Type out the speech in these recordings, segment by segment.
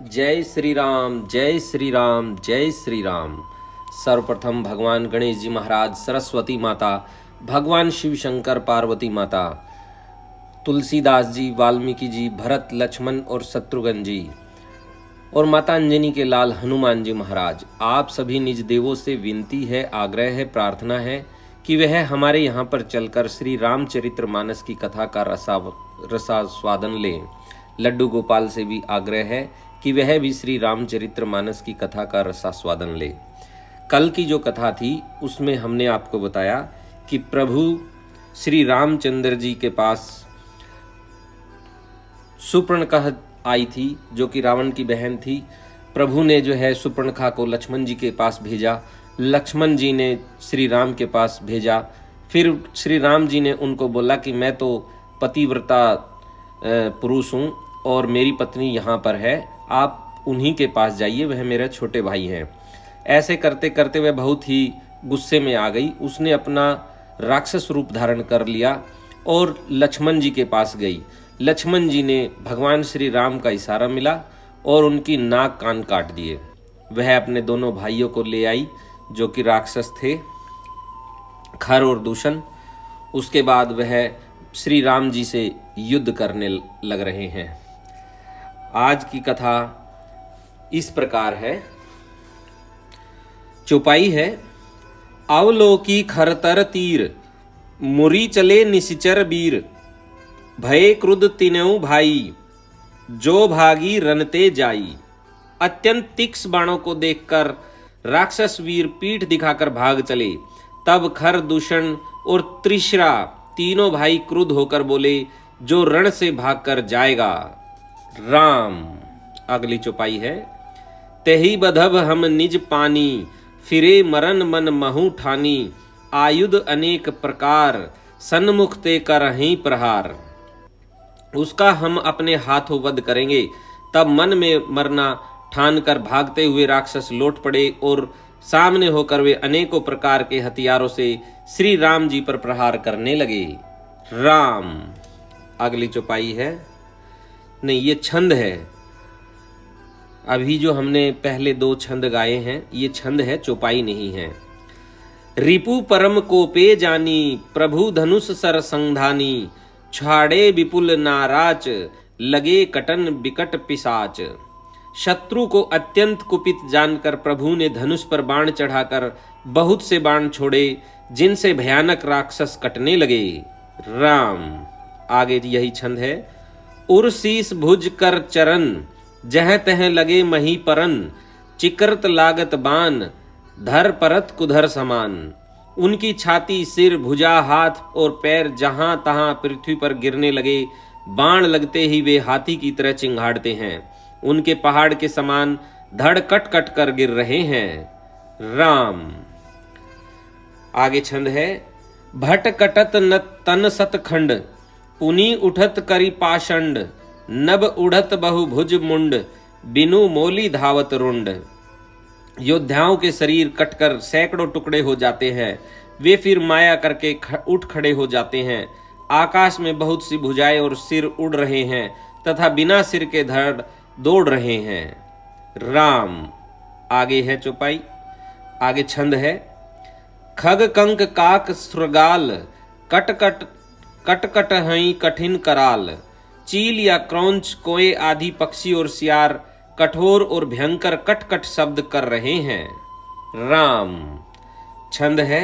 जय श्री राम जय श्री राम जय श्री राम। सर्वप्रथम भगवान गणेश जी महाराज, सरस्वती माता, भगवान शिव शंकर, पार्वती माता, तुलसीदास जी, वाल्मीकि जी, भरत, लक्ष्मण और शत्रुघ्न जी और माता अंजनी के लाल हनुमान जी महाराज, आप सभी निज देवों से विनती है, आग्रह है, प्रार्थना है कि वह हमारे यहाँ पर चलकर श्री रामचरित्र मानस की कथा का रसास्वादन लें। लड्डू गोपाल से भी आग्रह है कि वह भी श्री रामचरित्र मानस की कथा का रसास्वादन ले। कल की जो कथा थी उसमें हमने आपको बताया कि प्रभु श्री रामचंद्र जी के पास सुपर्णखा आई थी, जो कि रावण की बहन थी। प्रभु ने जो है सुपर्णखा को लक्ष्मण जी के पास भेजा, लक्ष्मण जी ने श्री राम के पास भेजा। फिर श्री राम जी ने उनको बोला कि मैं तो पतिव्रता पुरुष हूँ और मेरी पत्नी यहाँ पर है, आप उन्हीं के पास जाइए, वह मेरे छोटे भाई हैं। ऐसे करते करते वह बहुत ही गुस्से में आ गई। उसने अपना राक्षस रूप धारण कर लिया और लक्ष्मण जी के पास गई। लक्ष्मण जी ने भगवान श्री राम का इशारा मिला और उनकी नाक कान काट दिए। वह अपने दोनों भाइयों को ले आई जो कि राक्षस थे, खर और दूषण। उसके बाद वह श्री राम जी से युद्ध करने लग रहे हैं। आज की कथा इस प्रकार है। चौपाई है। अवलोकी खरतर तीर, मुरी चले निशिचर वीर, भय क्रुद्ध तीनों भाई, जो भागी रनते जाई। अत्यंत तीक्ष्ण बाणों को देखकर राक्षस वीर पीठ दिखाकर भाग चले। तब खर, दूषण और त्रिशरा तीनों भाई क्रुद्ध होकर बोले, जो रण से भागकर जाएगा राम। अगली चौपाई है। तेहि बधब हम निज पानी, फिरे मरन मन महु ठानी, आयुध अनेक प्रकार, सन्मुख ते करहीं प्रहार। उसका हम अपने हाथों वध करेंगे। तब मन में मरना ठान कर भागते हुए राक्षस लौट पड़े और सामने होकर वे अनेकों प्रकार के हथियारों से श्री राम जी पर प्रहार करने लगे। राम। अगली चौपाई है, नहीं ये छंद है। अभी जो हमने पहले दो छंद गाए हैं ये छंद है, चौपाई नहीं है। रिपु परम कोपे जानी, प्रभु धनुष सर संधानी, छाड़े विपुल नाराच, लगे कटन विकट पिशाच। शत्रु को अत्यंत कुपित जानकर प्रभु ने धनुष पर बाण चढ़ाकर बहुत से बाण छोड़े, जिनसे भयानक राक्षस कटने लगे। राम। आगे यही छंद है। उर्शीस भुज कर चरण, जह तह लगे मही परन, चिकरत लागत बान, धर परत कुधर समान। उनकी छाती, सिर, भुजा, हाथ और पैर जहां तहां पृथ्वी पर गिरने लगे। बाण लगते ही वे हाथी की तरह चिंगाड़ते हैं। उनके पहाड़ के समान धड़ कट कट कर गिर रहे हैं। राम। आगे छंद है। भट कटत न तन सतखंड, पुनि उठत करी पाषंड, नभ उड़त बहुभुज मुंड, बिनु मोली धावत रुंड। योद्धाओं के शरीर कटकर सैकड़ों टुकड़े हो जाते हैं। वे फिर माया करके उठ खड़े हो जाते हैं। आकाश में बहुत सी भुजाएं और सिर उड़ रहे हैं तथा बिना सिर के धड़ दौड़ रहे हैं। राम। आगे है चौपाई। आगे छंद है। खग कंक काक श्रृगाल, कट कट कट कट हई कठिन कराल, चील या क्रौंच, कोए आदि पक्षी और सियार कठोर और भयंकर कट कट शब्द कर रहे हैं। राम। छंद है।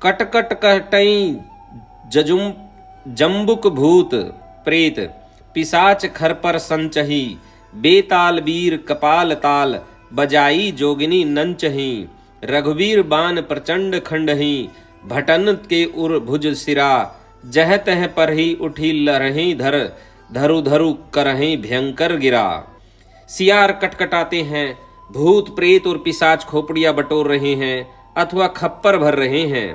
कट कट कटई जजुम, जम्बुक भूत प्रेत, पिशाच खर पर संचही, बेताल वीर कपाल ताल, बजाई जोगिनी नंचही। रघुवीर बान प्रचंड खंडही, भटन के उर भुज सिरा, जह तह पर ही उठी लरही धर, धरु धरु करहीं भयंकर गिरा। सियार कटकटाते हैं, भूत प्रेत और पिशाच खोपड़ियां बटोर रहे हैं अथवा खप्पर भर रहे हैं।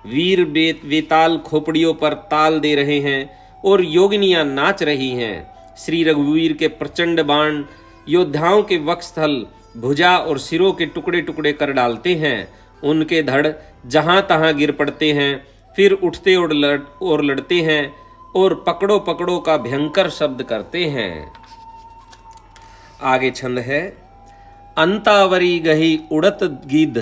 वीर वेताल खोपड़ियों पर ताल दे रहे हैं और योगिनियां नाच रही हैं। श्री रघुवीर के प्रचंड बाण योद्धाओं के वक्षस्थल, भुजा और सिरों के टुकड़े टुकड़े कर डालते हैं। उनके धड़ जहां तहां गिर पड़ते हैं, फिर उठते और लड़ते हैं और पकड़ो पकड़ो का भयंकर शब्द करते हैं। आगे छंद है। अंतावरी गही उड़त गिद्ध,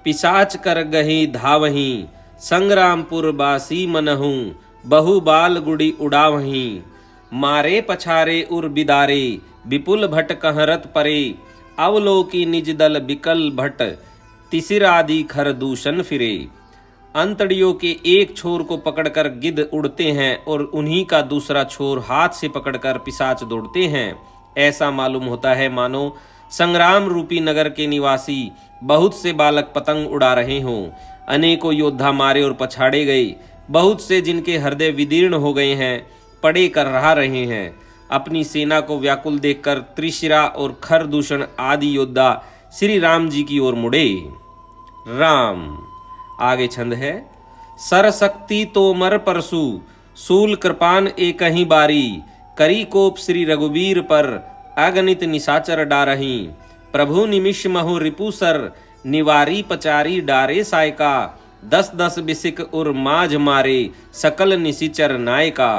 पिशाच कर गही धावही, संग्रामपुर बासी मनहूं, बहु बाल गुड़ी उड़ावही, मारे पछारे उर बिदारे, विपुल भट कहरत परे, अवलोकी निज दल बिकल भट, तिसिर आदि खर दूषण फिरे। अंतड़ियों के एक छोर को पकड़कर गिद्ध उड़ते हैं और उन्हीं का दूसरा छोर हाथ से पकड़कर पिशाच दौड़ते हैं। ऐसा मालूम होता है मानो संग्राम रूपी नगर के निवासी बहुत से बालक पतंग उड़ा रहे हों। अनेकों योद्धा मारे और पछाड़े गए, बहुत से जिनके हृदय विदीर्ण हो गए हैं पड़े कर रहा रहे हैं। अपनी सेना को व्याकुल देखकर त्रिशिरा और खरदूषण आदि योद्धा श्री राम जी की ओर मुड़े। राम। आगे छंद है। सरशक्ति तोमर परशु, सूल कृपान एक ही बारी, करी कोप श्री रघुवीर पर, अगणित निशाचर डारही, प्रभु निमिष महु रिपुसर, निवारी पचारी डारे सायका, 10-10 बिसिक उर माझ मारे, सकल निशिचर नायका।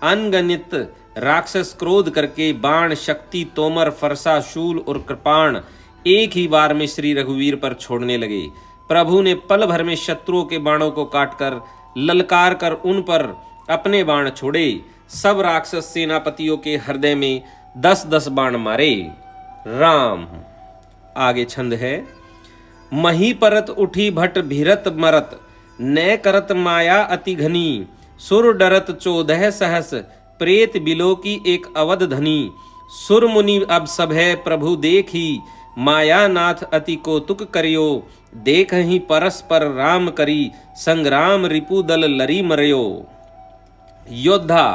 अनगणित राक्षस क्रोध करके बाण शक्ति तोमर फरसा शूल और कृपाण एक ही बार में श्री रघुवीर पर छोड़ने लगे। प्रभु ने पल भर में शत्रुओं के बाणों को काटकर ललकार कर उन पर अपने बाण छोड़े। सब राक्षस सेनापतियों के हृदय में 10-10 बाण मारे। राम। आगे छंद है। मही परत उठी भट भीरत मरत, नय करत माया अति घनी, सुर डरत 14 सहस, प्रेत बिलो की एक अवध धनी, सुर मुनि अब सब है प्रभु देखी, माया नाथ अति कौतुक करियो, देख ही परस्पर राम करी, संग्राम रिपु दल लरी मरयो। योद्धा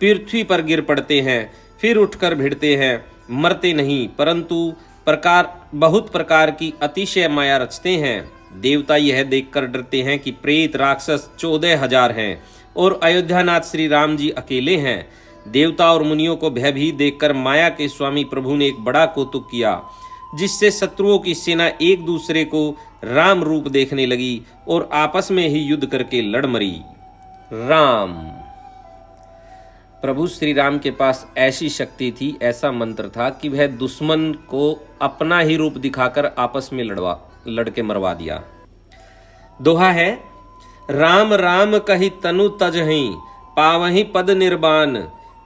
पृथ्वी पर गिर पड़ते हैं, फिर उठकर भिड़ते हैं, मरते नहीं, परंतु बहुत प्रकार की अतिशय माया रचते हैं। देवता यह देखकर डरते हैं कि प्रेत राक्षस 14,000 हैं और अयोध्यानाथ श्री राम जी अकेले हैं। देवता और मुनियों को भयभीत देखकर माया के स्वामी प्रभु ने एक बड़ा कौतुक किया, जिससे शत्रुओं की सेना एक दूसरे को राम रूप देखने लगी और आपस में ही युद्ध करके लड़ मरी। राम। प्रभु श्री राम के पास ऐसी शक्ति थी, ऐसा मंत्र था कि वह दुश्मन को अपना ही रूप दिखाकर आपस में लड़ के मरवा दिया। दोहा है। राम राम कही तनु तजहि, पावहि पद निर्बान,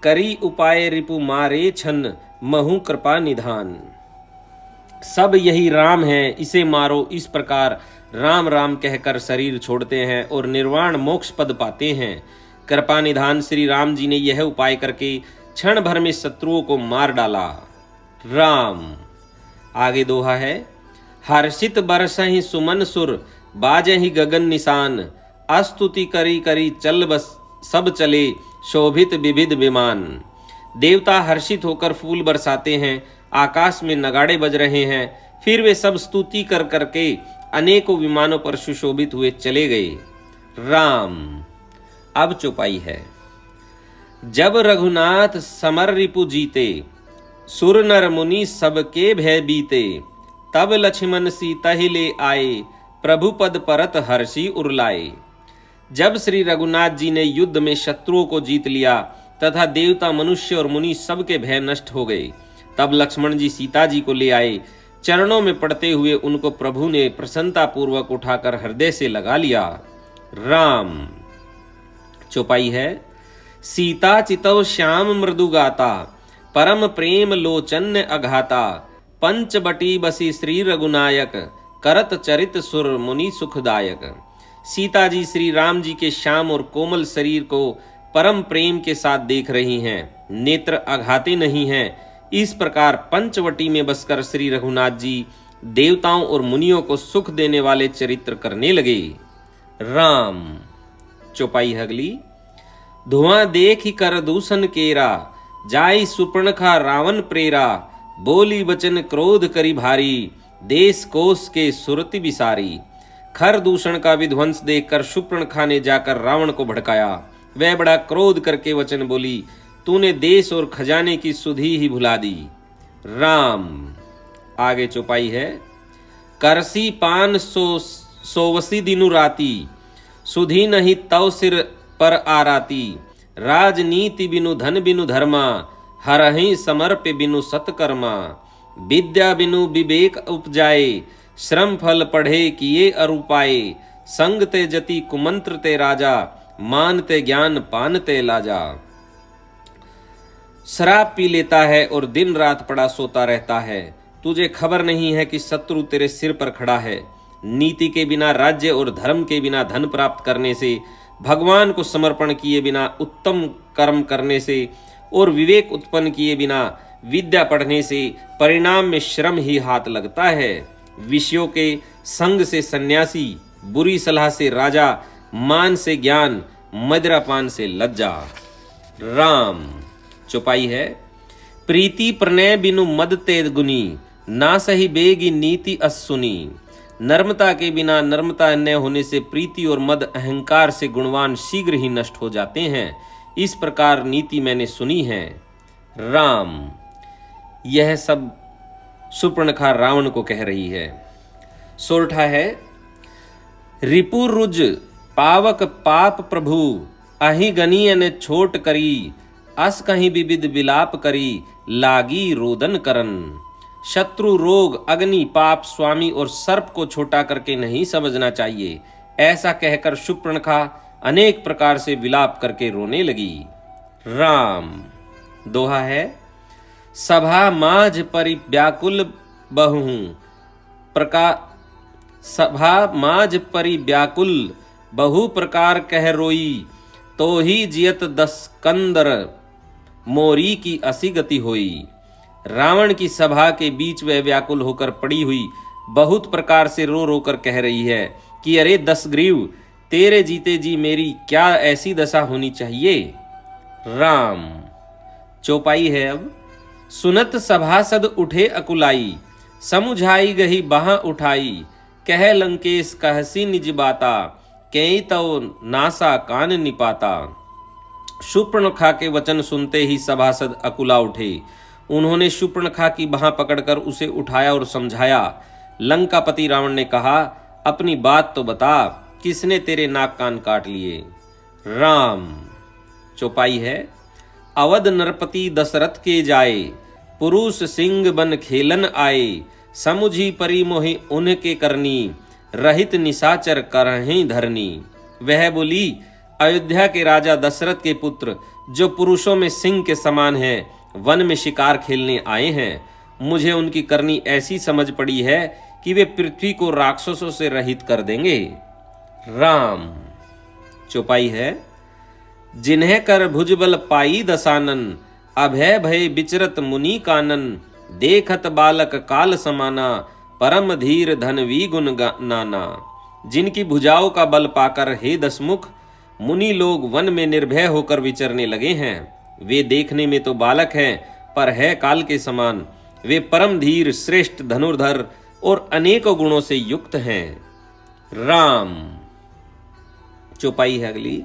करी उपाय रिपु मारे छन, महु कृपा निधान। सब यही राम है, इसे मारो, इस प्रकार राम राम कहकर शरीर छोड़ते हैं और निर्वाण मोक्ष पद पाते हैं। कृपा निधान श्री राम जी ने यह उपाय करके क्षण भर में शत्रुओं को मार डाला। राम। आगे दोहा है। हर्षित बरसहि सुमन सुर, बाजहि गगन निशान, अस्तुति करी करी चल बस, सब चले शोभित विविध विमान। देवता हर्षित होकर फूल बरसाते हैं, आकाश में नगाड़े बज रहे हैं, फिर वे सब स्तुति कर करके अनेकों विमानों पर सुशोभित हुए चले गए। राम। अब चौपाई है। जब रघुनाथ समर रिपु जीते, सुर नर मुनि सबके भय बीते, तब लक्ष्मण सीता ही ले आए, प्रभु पद परत हर्षि उरलाए। जब श्री रघुनाथ जी ने युद्ध में शत्रुओं को जीत लिया तथा देवता मनुष्य और मुनि सबके भय नष्ट हो गए, तब लक्ष्मण जी सीता जी को ले आए। चरणों में पड़ते हुए उनको प्रभु ने प्रसन्नता पूर्वक उठाकर हृदय से लगा लिया। राम। चौपाई है। सीता चितव श्याम मृदु गाता, परम प्रेम लोचन्य अघाता, पंचबटी बसी श्री रघुनायक, करत चरित सुर मुनि सुखदायक। सीता जी श्री राम जी के श्याम और कोमल शरीर को परम प्रेम के साथ देख रही हैं, नेत्र अघाते नहीं हैं। इस प्रकार पंचवटी में बसकर श्री रघुनाथ जी देवताओं और मुनियों को सुख देने वाले चरित्र करने लगे। राम। चौपाई अगली। धुआं देख कर दूषण केरा, जाई सुपर्णखा रावण प्रेरा, बोली वचन क्रोध करी भारी, देश कोश के सुरति विसारी। खर दूषण का विध्वंस देखकर सुपर्णखा ने जाकर रावण को भड़काया। वह बड़ा क्रोध करके वचन बोली, तूने देश और खजाने की सुधि ही भुला दी। राम। आगे चौपाई है। करसी पान सोवसी दिनु राती, सुधी नहीं तव सिर पर आराती, राजनीति बिनु धन बिनु धर्मा, हरहि समर्प्य बिनु सत्कर्मा, विद्या बिनु विवेक उपजाए, श्रम फल पढ़े किए अरुपाए, संग ते जति कुमंत्र ते राजा, मानते ज्ञान पानते लाजा। शराब पी लेता है और दिन रात पड़ा सोता रहता है, तुझे खबर नहीं है कि शत्रु तेरे सिर पर खड़ा है। नीति के बिना राज्य और धर्म के बिना धन प्राप्त करने से, भगवान को समर्पण किए बिना उत्तम कर्म करने से और विवेक उत्पन्न किए बिना विद्या पढ़ने से परिणाम में श्रम ही हाथ लगता है। विषयों के संग से सन्यासी, बुरी सलाह से राजा, मान से ज्ञान, मदिरापान से लज्जा। राम। चौपाई है। प्रीति प्रणय बिनु मद ते गुनी, ना सही बेगी नीति असुनी। नर्मता के बिना नर्मता न होने से प्रीति और मद अहंकार से गुणवान शीघ्र ही नष्ट हो जाते हैं। इस प्रकार नीति मैंने सुनी है। राम। यह सब शूर्पणखा रावण को कह रही है। सोरठा है। रिपुरुज पावक पाप प्रभु, अहि गनीय ने छोट करी, अस कहीं विविध विलाप करी, लागी रोदन करन। शत्रु, रोग, अग्नि, पाप, स्वामी और सर्प को छोटा करके नहीं समझना चाहिए। ऐसा कहकर शूर्पणखा अनेक प्रकार से विलाप करके रोने लगी। राम। दोहा है। सभा माझ परि व्याकुल बहु प्रकार, सभा माझ परि व्याकुल बहु प्रकार कह रोई, तो ही जियत दस कंदर, मोरी की असी गति होई। रावण की सभा के बीच वह व्याकुल होकर पड़ी हुई बहुत प्रकार से रो रो कर कह रही है कि अरे दसग्रीव, तेरे जीते जी मेरी क्या ऐसी दशा होनी चाहिए। राम। चौपाई है अब। सुनत सभासद उठे अकुलाई, समुझाई गही बाह उठाई, कह लंकेश कहसी निज बाता, कई तो नासा कान निपाता। शूर्पणखा के वचन सुनते ही सभासद अकुला उठे। उन्होंने शूर्पणखा की बाह पकड़कर उसे उठाया और समझाया। लंकापति रावण ने कहा, अपनी बात तो बता, किसने तेरे नाक कान काट लिए। राम। चौपाई है। अवध नरपति दशरथ के जाए, पुरुष सिंह बन खेलन आए, समुझी परी मोहि उनके करनी, रहित निशाचर करहीं धरनी। वह बोली, अयोध्या के राजा दशरथ के पुत्र जो पुरुषों में सिंह के समान हैं, वन में शिकार खेलने आए हैं। मुझे उनकी करनी ऐसी समझ पड़ी है कि वे पृथ्वी को राक्षसों से रहित कर देंगे। राम। चौपाई है। जिन्हें कर भुजबल पाई दसानन, अभय भय विचरत मुनि कानन, देखत बालक काल समाना, परम धीर धनवी गुण नाना। जिनकी भुजाओं का बल पाकर हे दसमुख, मुनि लोग वन में निर्भय होकर विचरने लगे हैं। वे देखने में तो बालक हैं, पर है काल के समान। वे परम धीर, श्रेष्ठ धनुर्धर और अनेकों गुणों से युक्त हैं। राम। चौपाई है अगली।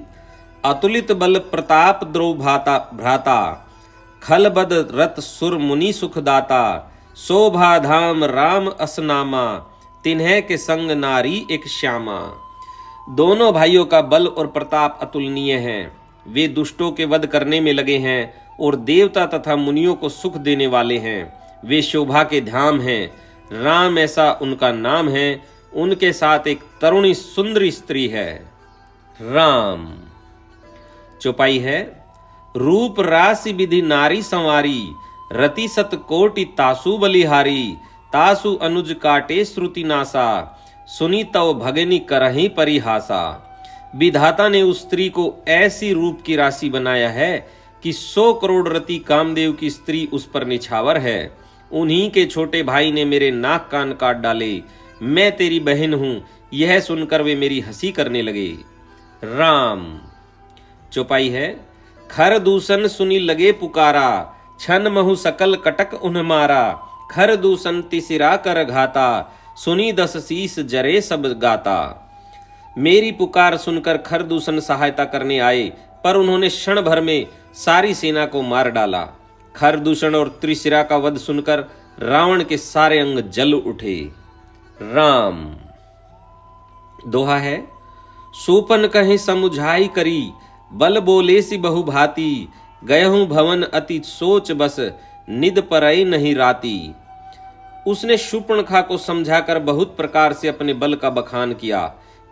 अतुलित बल प्रताप द्रोह भ्राता, खल बद रत सुर मुनि सुखदाता, शोभा धाम राम असनामा, तिन्हे के संग नारी एक श्यामा। दोनों भाइयों का बल और प्रताप अतुलनीय है। वे दुष्टों के वध करने में लगे हैं और देवता तथा मुनियों को सुख देने वाले हैं। वे शोभा के धाम हैं। राम ऐसा उनका नाम है। उनके साथ एक तरुणी सुंदरी स्त्री है। राम। चौपाई है। रूप राशि विधि नारी संवारी, रति सत कोटि तासु बलिहारी, तासु अनुज काटे श्रुति नासा, सुनी तव भगनी करही परिहासा। विधाता ने उस स्त्री को ऐसी रूप की राशि बनाया है कि 100 करोड़ रति कामदेव की स्त्री उस पर निछावर है। उन्हीं के छोटे भाई ने मेरे नाक कान काट डाले। मैं तेरी बहन हूं, यह सुनकर वे मेरी हंसी करने लगे। राम। चौपाई है। खर दूषण सुनी लगे पुकारा, छन महु सकल कटक उन्ह मारा, खर दूषण तिसिरा कर घाता, सुनी 10 शीस जरे सब गाता। मेरी पुकार सुनकर खरदूषण सहायता करने आए, पर उन्होंने क्षण भर में सारी सेना को मार डाला। खरदूषण और त्रिशिरा का वध सुनकर रावण के सारे अंग जल उठे। राम। दोहा है। सूपन कहीं समुझाई करी, बल बोले सी बहुभांति, गयहूं भवन अति सोच बस, निद परई नहीं राती। उसने शूर्पणखा को समझाकर बहुत प्रकार से अपने बल का बखान किया,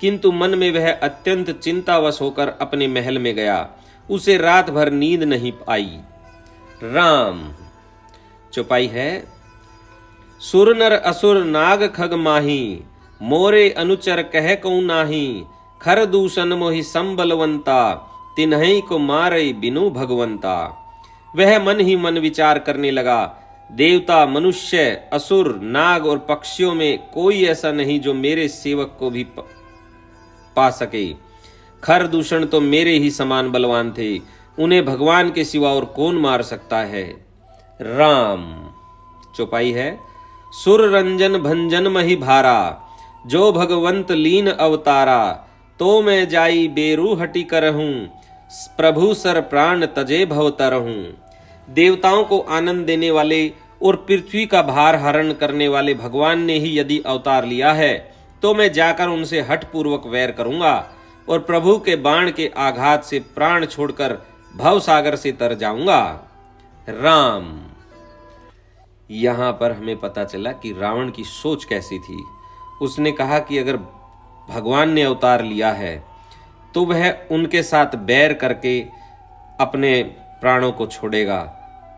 किंतु मन में वह अत्यंत चिंतावश होकर अपने महल में गया। उसे रात भर नींद नहीं आई। राम। चौपाई है, सुर नर असुर नाग खग माही, मोरे अनुचर कह कऊ नाही, खर दूषण मोहि संबलवंता, तिन्हई को मारे बिनु भगवंता। वह मन ही मन विचार करने लगा, देवता, मनुष्य, असुर, नाग और पक्षियों में कोई ऐसा नहीं जो मेरे सेवक को भी पा सके। खर दूषण तो मेरे ही समान बलवान थे, उन्हें भगवान के सिवा और कौन मार सकता है। राम। चौपाई है, सुर रंजन भंजन मही भारा, जो भगवंत लीन अवतारा, तो मैं जाई बेरू हटी करहूं, प्रभु सर प्राण तजे भवतरहूं। देवताओं को आनंद देने वाले और पृथ्वी का भार हरण करने वाले भगवान ने ही यदि अवतार लिया है, तो मैं जाकर उनसे हठपूर्वक वैर करूंगा और प्रभु के बाण के आघात से प्राण छोड़कर भवसागर से तर जाऊंगा। राम। यहां पर हमें पता चला कि रावण की सोच कैसी थी। उसने कहा कि अगर भगवान ने अवतार लिया है तो वह उनके साथ बैर करके अपने प्राणों को छोड़ेगा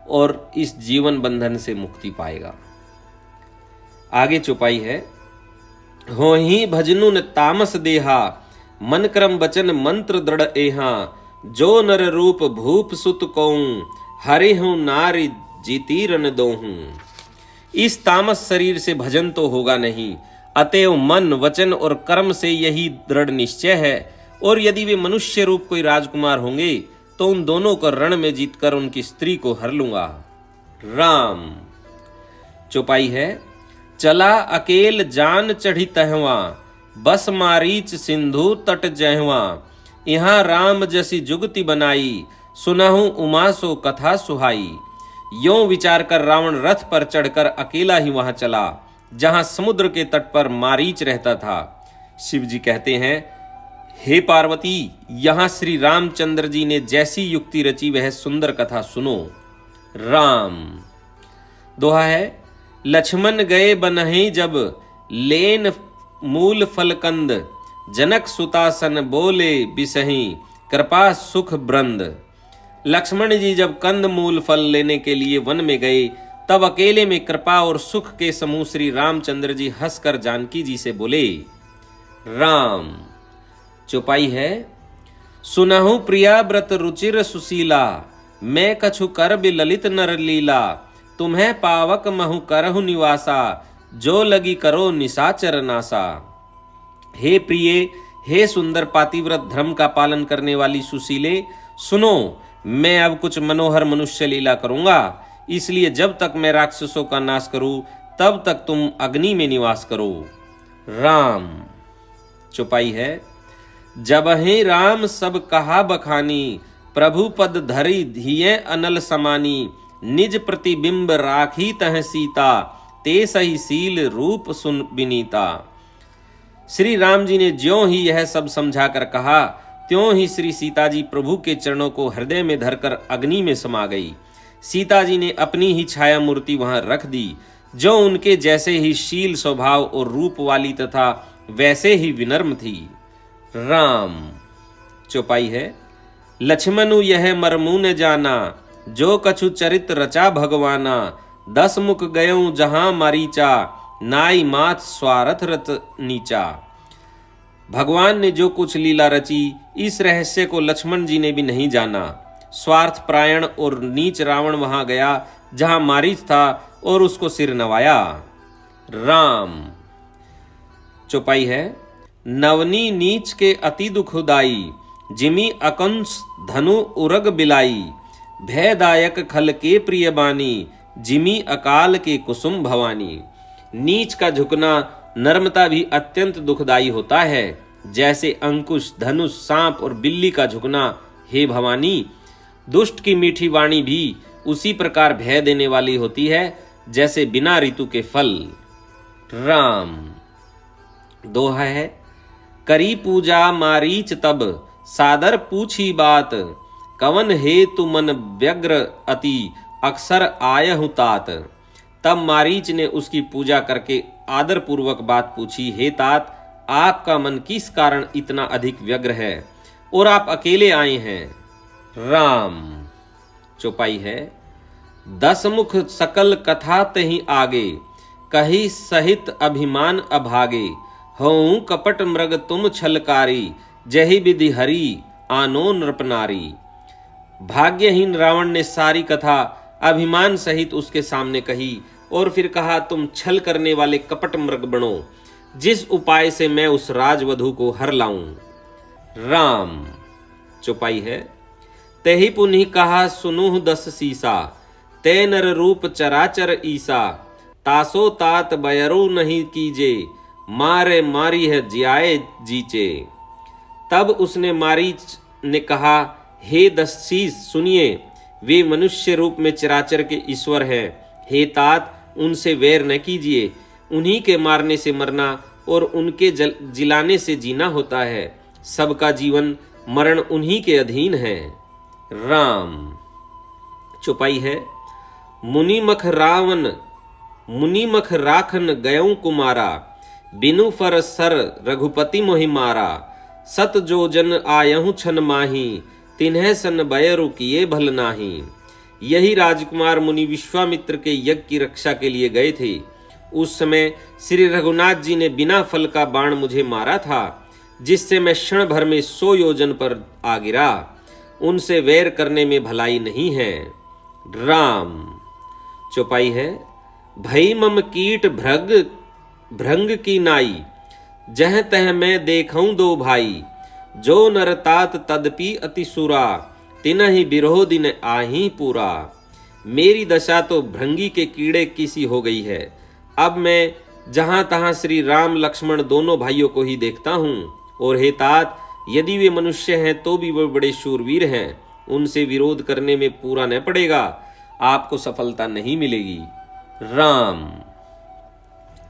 और इस जीवन बंधन से मुक्ति पाएगा। आगे चौपाई है, हो ही भजनुन तामस देहा, मन क्रम वचन मंत्र दृढ़ एहा, जो नर रूप भूप सुत कौं, हरे हूं नारी जीती रन दोहूं। इस तामस शरीर से भजन तो होगा नहीं, अतएव मन, वचन और कर्म से यही दृढ़ निश्चय है, और यदि वे मनुष्य रूप कोई राजकुमार होंगे तो उन दोनों को रण में जीतकर उनकी स्त्री को हर लूंगा। राम। चौपाई है, चला अकेल जान चढ़ी तहवा, बस मारीच सिंधु तट जहवा, यहाँ राम जसी जुगति बनाई, सुनहु उमा सो कथा सुहाई। यों विचार कर रावण रथ पर चढ़कर अकेला ही वहां चला जहां समुद्र के तट पर मारीच रहता था। शिव जी कहते हैं, हे पार्वती, यहां श्री रामचंद्र जी ने जैसी युक्ति रची वह सुंदर कथा सुनो। राम। दोहा है, लक्ष्मण गए बनहि जब, लेन मूल फलकंद, जनक सुतासन बोले बिसहि, कृपा सुख ब्रंद। लक्ष्मण जी जब कंद मूल फल लेने के लिए वन में गए, तब अकेले में कृपा और सुख के समूह श्री रामचंद्र जी हंसकर जानकी जी से बोले। राम। चौपाई है, सुनहु प्रिया व्रत रुचिर सुशीला, मैं कछु कर बि ललित नर लीला, तुम्हें पावक महु करहु निवासा, जो लगी करो निशाचर नासा। हे प्रिय, हे सुंदर पातिव्रत धर्म का पालन करने वाली सुशीले, सुनो, मैं अब कुछ मनोहर मनुष्य लीला करूंगा, इसलिए जब तक मैं राक्षसों का नाश करूं तब तक तुम अग्नि में निवास करो। राम। चौपाई है, जब ही राम सब कहा बखानी, प्रभु पद धरी धिये अनल समानी, निज प्रतिबिंब राखी तह सीता, ते सही सील रूप सुन बिनीता। श्री राम जी ने ज्यों ही यह सब समझाकर कहा, त्यों ही श्री सीता जी प्रभु के चरणों को हृदय में धरकर अग्नि में समा गई। सीता जी ने अपनी ही छाया मूर्ति वहां रख दी, जो उनके जैसे ही शील स्वभाव और रूप वाली तथा वैसे ही विनम्र थी। राम। चौपाई है, लक्ष्मणु यह मरमू न जाना, जो कछु चरित रचा भगवाना, 10 मुख गयऊ जहां मारीचा, नाई मात स्वार्थ रत नीचा। भगवान ने जो कुछ लीला रची, इस रहस्य को लक्ष्मण जी ने भी नहीं जाना। स्वार्थ प्रायण और नीच रावण वहां गया जहां मारीच था और उसको सिर नवाया। राम। चौपाई है, नवनी नीच के अति दुखदाई, जिमी अकंस धनु उरग बिलाई, भयदायक खल के प्रिय बानी, जिमी अकाल के कुसुम भवानी। नीच का झुकना नर्मता भी अत्यंत दुखदाई होता है, जैसे अंकुश, धनुष, सांप और बिल्ली का झुकना हे भवानी। दुष्ट की मीठी वाणी भी उसी प्रकार भय देने वाली होती है जैसे बिना ऋतु के फल। राम। दोहा है, करी पूजा मारीच तब, सादर पूछी बात, कवन हेतु मन व्यग्र अति अक्सर आयहु तात। तब मारीच ने उसकी पूजा करके आदर पूर्वक बात पूछी, हे तात, आपका मन किस कारण इतना अधिक व्यग्र है और आप अकेले आए हैं। राम। चौपाई है, 10 मुख सकल कथा तहि आगे, कही सहित अभिमान अभागे। हऊँ कपट मृग तुम छलकारी, जहि विधि हरि आनो नृपनारी। भाग्यहीन रावण ने सारी कथा अभिमान सहित उसके सामने कही और फिर कहा, तुम छल करने वाले कपट मृग बनो, जिस उपाय से मैं उस राजवधु को हर लाऊं। राम। चौपाई है, तेहि पुनि कहा सुनुह 10 सीसा, ते नर रूप चराचर ईसा। तासो तात बयरू नहीं कीजे, मारे मारी है जियाए जीचे। तब उसने मारीच ने कहा, हे 10 शीश सुनिए, वे मनुष्य रूप में चराचर के ईश्वर हैं। हे तात, उनसे वैर न कीजिए, उन्हीं के मारने से मरना और उनके जिलाने से जीना होता है। सबका जीवन मरण उन्हीं के अधीन है। राम। चौपाई है, मुनिमख राखन गयऊं कुमारा, बिनु फर सर रघुपति मोहि मारा। सत जो जन आयहु छन माही, तिन्ह सन बयरु किए भल नाही। यही राजकुमार मुनि विश्वामित्र के यज्ञ की रक्षा के लिए गए थे। उस समय श्री रघुनाथ जी ने बिना फल का बाण मुझे मारा था, जिससे मैं क्षण भर में 100 योजन पर आ गिरा। उनसे वैर करने में भलाई नहीं है। राम। चौपाई है, भई मम कीट भृंग की नाई, जह तह मैं देखऊं 2 भाई। जो नर तात तदपि अति सुरा, तिनहि बिरहो दिन आही पूरा। मेरी दशा तो भृंगी के कीड़े किसी हो गई है। अब मैं जहां तहां श्री राम लक्ष्मण दोनों भाइयों को ही देखता हूं। और हे तात, यदि वे मनुष्य हैं तो भी वे बड़े शूरवीर हैं। उनसे विरोध करने में पूरा न पड़ेगा, आपको सफलता नहीं मिलेगी। राम।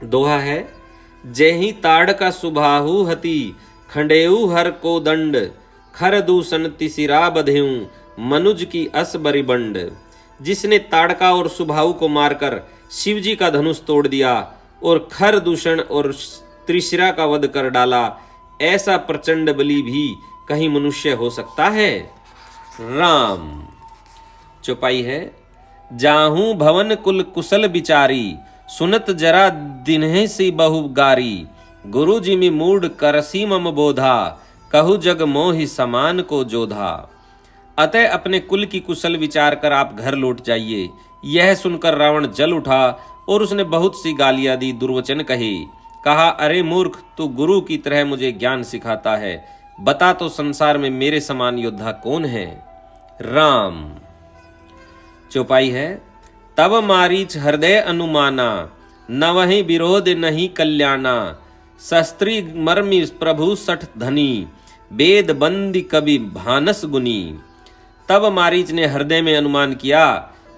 दोहा है, जेहि ताड़ का सुबाहु हति, खंडेऊ हर को दंड। खर दूषण तिसिरा बधेऊं, मनुज की अस बरिबंड। जिसने ताड़का और सुबाहु को मारकर शिव जी का धनुष तोड़ दिया और खर दूषण और त्रिशिरा का वध कर डाला, ऐसा प्रचंड बली भी कहीं मनुष्य हो सकता है। राम। चौपाई है, जाहू भवन कुल कुशल बिचारी, सुनत जरा दिन्हे सी बहु गारी। गुरु जी में मूड करसी मम बोधा, कहु जग मोहि समान को जोधा। अतः अपने कुल की कुशल विचार कर आप घर लौट जाइए। यह सुनकर रावण जल उठा और उसने बहुत सी गालियां दी, दुर्वचन कहे। कहा, अरे मूर्ख, तू गुरु की तरह मुझे ज्ञान सिखाता है। बता तो संसार में मेरे समान योद्धा कौन है। राम। चौपाई है, तब मारीच हृदय अनुमाना, न वही विरोध नहीं कल्याणा। शस्त्री मर्मी प्रभु सठ धनी, वेद बंदी कवि भानस गुनी। तब मारीच ने हृदय में अनुमान किया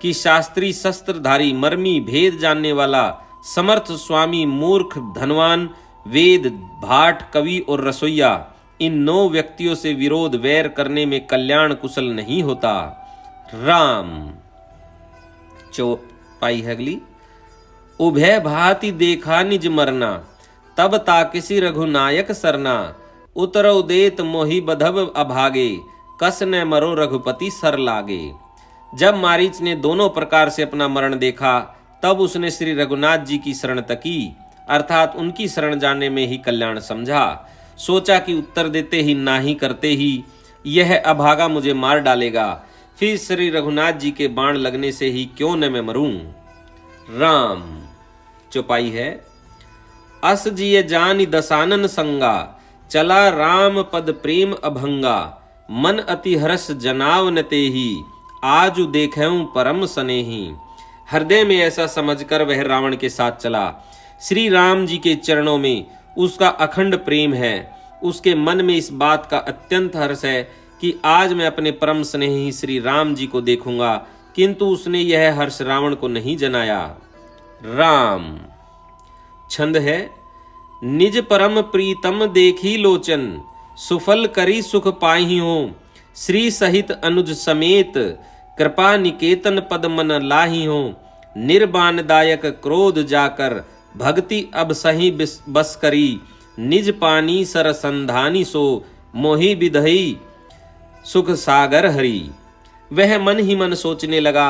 कि शास्त्री शस्त्रधारी मर्मी भेद जानने वाला समर्थ स्वामी मूर्ख धनवान वेद भाट कवि और रसोईया, इन 9 व्यक्तियों से विरोध वैर करने में कल्याण कुशल नहीं होता। राम। चौपाई है अगली, उभय भांति देखा निज मरना, तब ताकिसी रघुनायक सरना। उतरौ देत मोहि बधव अभागे, कस न मरो रघुपति सर लागे। जब मारीच ने दोनों प्रकार से अपना मरण देखा, तब उसने श्री रघुनाथ जी की शरण तकी, अर्थात उनकी शरण जाने में ही कल्याण समझा। सोचा कि उत्तर देते ही नाही करते ही यह अभागा मुझे मार डालेगा, फिर श्री रघुनाथ जी के बाण लगने से ही क्यों न मैं मरूं। राम। चौपाई है, अस जिय जानि दसानन संगा, चला राम पद प्रेम अभंगा। मन अति हर्ष जनाव न तेहि, आजु देखऊं परम सनेही। हृदय में ऐसा समझकर वह रावण के साथ चला। श्री राम जी के चरणों में उसका अखंड प्रेम है। उसके मन में इस बात का अत्यंत हर्ष है कि आज मैं अपने परम स्नेही श्री राम जी को देखूंगा, किंतु उसने यह हर्ष रावण को नहीं जनाया। राम। छंद है, निज परम प्रीतम देखी लोचन, सुफल करी सुख पाही हो। श्री सहित अनुज समेत कृपा निकेतन पद मन लाही हो। निर्बाणदायक क्रोध जाकर भक्ति अब सही बस करी। निज पानी सर संधानी सो मोहि विधई सुख सागर हरि। वह मन ही मन सोचने लगा,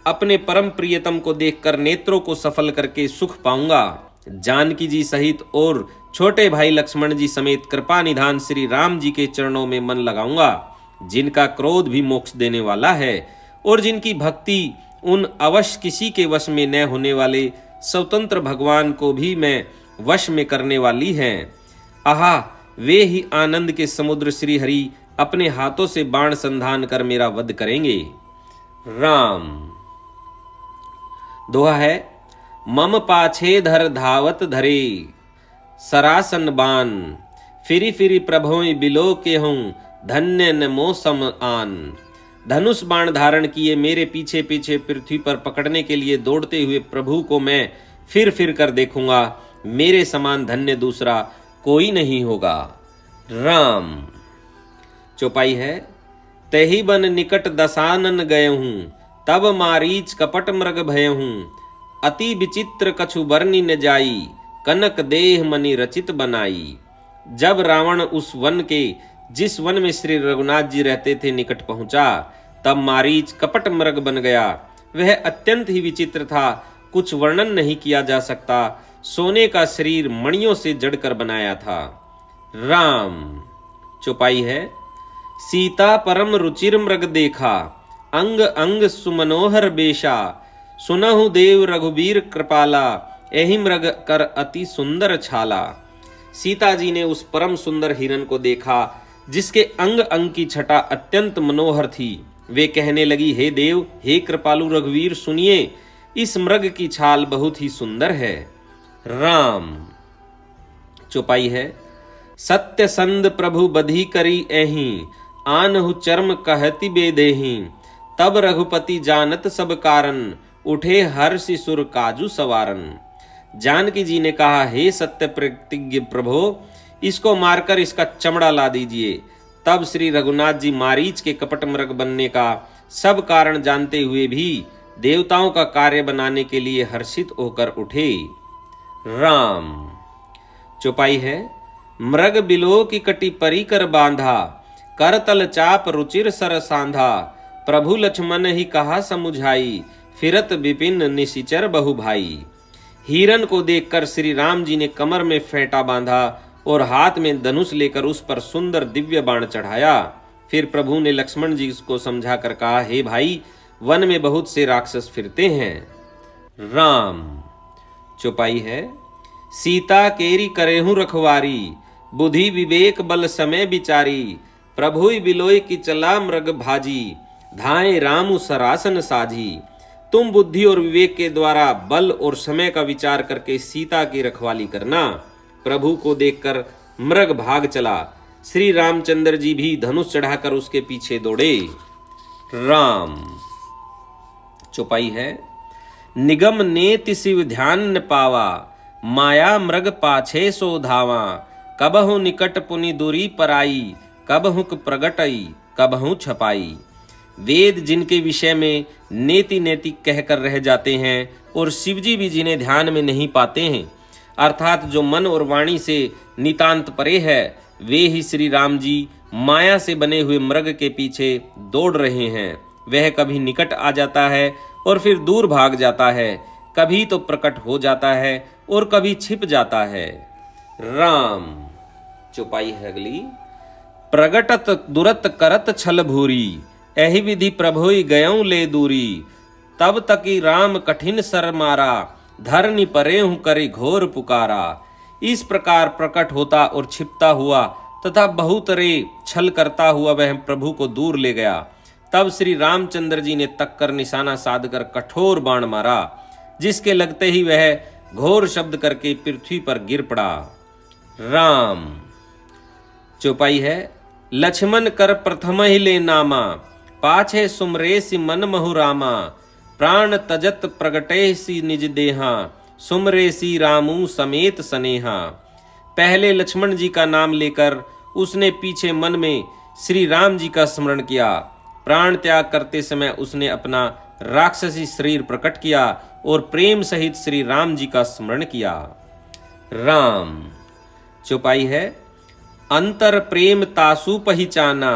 अपने परम प्रियतम को देखकर नेत्रों को सफल करके सुख पाऊंगा। जानकी जी सहित और छोटे भाई लक्ष्मण जी समेत कृपा निधान श्री राम जी के चरणों में मन लगाऊंगा, जिनका क्रोध भी मोक्ष देने वाला है और जिनकी भक्ति उन अवश्य किसी के वश में न होने वाले स्वतंत्र भगवान को भी मैं वश में करने वाली हैं। आहा, वे ही आनंद के समुद्र श्री हरि अपने हाथों से बाण संधान कर मेरा वध करेंगे। राम। दोहा है, मम पाछे धर धावत धरे सरासन बान। फिरी फिरी प्रभों बिलो के हूं धन्य न मौसम आन। धनुष बाण धारण किए मेरे पीछे पीछे पृथ्वी पर पकड़ने के लिए दौड़ते हुए प्रभु को मैं फिर फिर कर देखूंगा। मेरे समान धन्य दूसरा कोई नहीं होगा। राम। चौपाई है, तही बन निकट दसानन गए हूं तब मारीच कपट मृग भय हूं। अति विचित्र कछु बरनी न जाई कनक देह मनि रचित बनाई। जब रावण उस वन के जिस वन में श्री रघुनाथ जी रहते थे निकट पहुंचा, तब मारीच कपट मृग बन गया। वह अत्यंत ही विचित्र था, कुछ वर्णन नहीं किया जा सकता। सोने का शरीर मणियों से जड़कर बनाया था। राम। चौपाई है, सीता परम रुचिर मृग देखा अंग अंग सुमनोहर बेशा। सुनहु देव रघुबीर कृपाला एहि मृग कर अति सुंदर छाला। सीता जी ने उस परम सुंदर हिरन को देखा जिसके अंग अंग की छटा अत्यंत मनोहर थी। वे कहने लगी, हे देव, हे कृपालु रघुवीर, सुनिए, इस मृग की छाल बहुत ही सुंदर है। राम। चौपाई है, सत्य संद प्रभु बधी करी एहि आनहु चर्म कहति बेदेहि। तब रघुपति जानत सब कारण उठे हर्षि सुर काजू सवारन। जानकी जी ने कहा, हे सत्य प्रतिज्ञ प्रभो, इसको मारकर इसका चमड़ा ला दीजिए। तब श्री रघुनाथ जी मारीच के कपट मृग बनने का सब कारण जानते हुए भी देवताओं का कार्य बनाने के लिए हर्षित होकर उठे। राम। चौपाई है, मृग बिलो की कटी परी कर बांधा करतल चाप रुचिर सर सांधा। प्रभु लक्ष्मण ही कहा समुझाई फिरत विपिन निशिचर बहु भाई। हिरन को देखकर श्री राम जी ने कमर में फेंटा बांधा और हाथ में धनुष लेकर उस पर सुंदर दिव्य बाण चढ़ाया। फिर प्रभु ने लक्ष्मण जी को समझाकर कहा, हे भाई, वन में बहुत से राक्षस फिरते हैं। राम। चौपाई है, सीता केरी करेहू रखवारी बुद्धि विवेक बल समय विचारी। प्रभु बिलोय की चला मृग भाजी धाए रामु सरासन साझी। तुम बुद्धि और विवेक के द्वारा बल और समय का विचार करके सीता की रखवाली करना। प्रभु को देखकर मृग भाग चला। श्री रामचंद्र जी भी धनुष चढ़ाकर उसके पीछे दौड़े। राम। चौपाई है, निगम नेति शिव ध्यान न पावा माया मृग पाछे सो धावा। कबहु निकट पुनि दूरी पराई कबहु प्रगटई कबहु छपाई। वेद जिनके विषय में नेति नेति कहकर रह जाते हैं और शिवजी भी जिन्हें ध्यान में नहीं पाते हैं, अर्थात जो मन और वाणी से नितांत परे है, वे ही श्री राम जी माया से बने हुए मृग के पीछे दौड़ रहे हैं। वह कभी निकट आ जाता है और फिर दूर भाग जाता है, कभी तो प्रकट हो जाता है और कभी छिप जाता है। राम। चौपाई है अगली, प्रगटत दुरत करत छल भूरी एहि विधि प्रभुई गयऊं ले दूरी। तब तकी राम कठिन सर मारा धरनी परे हूं करे घोर पुकारा। इस प्रकार प्रकट होता और छिपता हुआ तथा बहुतरे छल करता हुआ वह प्रभु को दूर ले गया। तब श्री रामचंद्र जी ने तक कर निशाना साधकर कठोर बाण मारा, जिसके लगते ही वह घोर शब्द करके पृथ्वी पर गिर पड़ा। राम। चौपाई है, लक्ष्मण कर प्रथम ही ले नामा पाछे सुमरेसी मन महु रामा। प्राण तजत प्रगटेसी निज देहा सुमरेसी रामू समेत सनेहा। पहले लक्ष्मण जी का नाम लेकर उसने पीछे मन में श्री राम जी का स्मरण किया। प्राण त्याग करते समय उसने अपना राक्षसी शरीर प्रकट किया और प्रेम सहित श्री राम जी का स्मरण किया। राम चौपाई है, अंतर प्रेम तासु पहिचाना,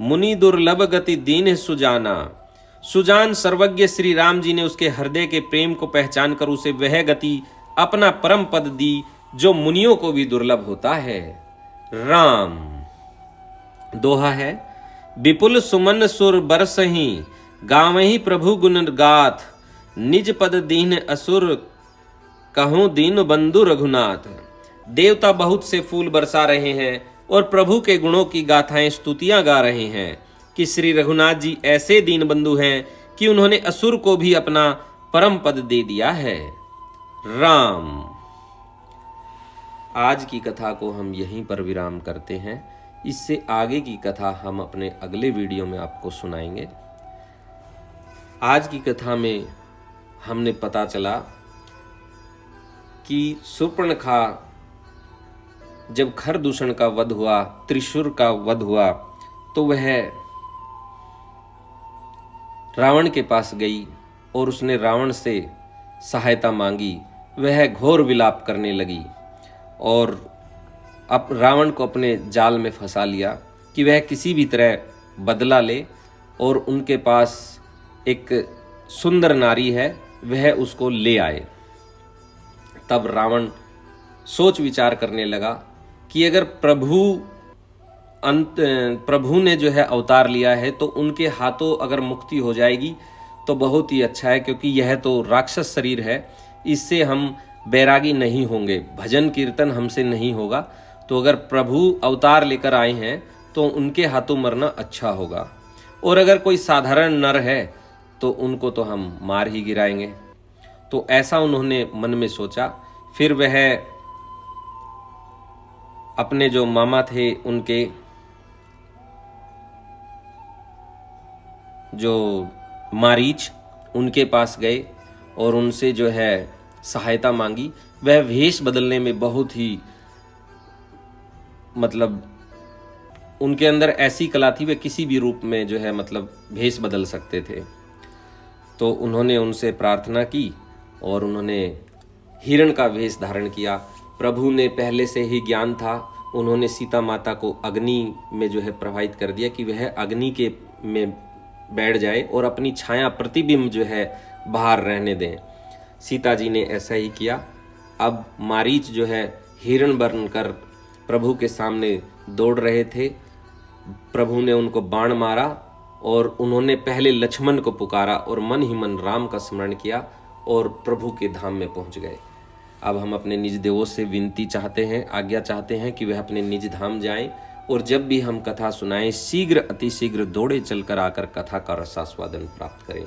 मुनि दुर्लभ गति दीन सुजाना। सुजान सर्वज्ञ श्री राम जी ने उसके हृदय के प्रेम को पहचान कर उसे वह गति अपना परम पद दी जो मुनियों को भी दुर्लभ होता है। राम दोहा है, विपुल सुमन सुर बरसहि, गावहि प्रभु गुण गाथ, निज पद दीन असुर, कहूं दीन बंधु रघुनाथ। देवता बहुत से फूल बरसा रहे हैं और प्रभु के गुणों की गाथाएं स्तुतियां गा रहे हैं कि श्री रघुनाथ जी ऐसे दीन बंधु हैं कि उन्होंने असुर को भी अपना परम पद दे दिया है। राम। आज की कथा को हम यहीं पर विराम करते हैं। इससे आगे की कथा हम अपने अगले वीडियो में आपको सुनाएंगे। आज की कथा में हमने पता चला कि शूर्पणखा जब खरदूषण का वध हुआ, त्रिशूर का वध हुआ, तो वह रावण के पास गई और उसने रावण से सहायता मांगी। वह घोर विलाप करने लगी और अब रावण को अपने जाल में फंसा लिया कि वह किसी भी तरह बदला ले और उनके पास एक सुंदर नारी है, वह उसको ले आए। तब रावण सोच विचार करने लगा कि अगर प्रभु ने जो है अवतार लिया है तो उनके हाथों अगर मुक्ति हो जाएगी तो बहुत ही अच्छा है, क्योंकि यह तो राक्षस शरीर है, इससे हम बैरागी नहीं होंगे, भजन कीर्तन हमसे नहीं होगा। तो अगर प्रभु अवतार लेकर आए हैं तो उनके हाथों मरना अच्छा होगा, और अगर कोई साधारण नर है तो उनको तो हम मार ही गिराएंगे। तो ऐसा उन्होंने मन में सोचा। फिर वह अपने जो मामा थे उनके जो मारीच, उनके पास गए और उनसे जो है सहायता मांगी। वह वेश बदलने में बहुत ही मतलब उनके अंदर ऐसी कला थी, वे किसी भी रूप में जो है मतलब भेष बदल सकते थे। तो उन्होंने उनसे प्रार्थना की और उन्होंने हिरण का वेश धारण किया। प्रभु ने पहले से ही ज्ञान था, उन्होंने सीता माता को अग्नि में जो है प्रवाहित कर दिया कि वह अग्नि के में बैठ जाए और अपनी छाया प्रतिबिंब जो है बाहर रहने दें। सीता जी ने ऐसा ही किया। अब मारीच जो है हिरण बनकर प्रभु के सामने दौड़ रहे थे। प्रभु ने उनको बाण मारा और उन्होंने पहले लक्ष्मण को पुकारा और मन ही मन राम का स्मरण किया और प्रभु के धाम में पहुंच गए। अब हम अपने निज देवों से विनती चाहते हैं, आज्ञा चाहते हैं कि वह अपने निज धाम जाएं और जब भी हम कथा सुनाएं शीघ्र अतिशीघ्र दौड़े चलकर आकर कथा का रसास्वादन प्राप्त करें।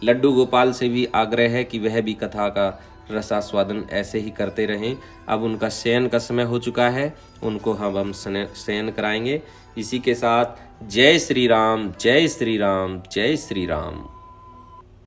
लड्डू गोपाल से भी आग्रह है कि वह भी कथा का रसास्वादन ऐसे ही करते रहें। अब उनका शयन का समय हो चुका है, उनको हम शयन कराएंगे। इसी के साथ जय श्री राम, जय श्री राम, जय श्री राम।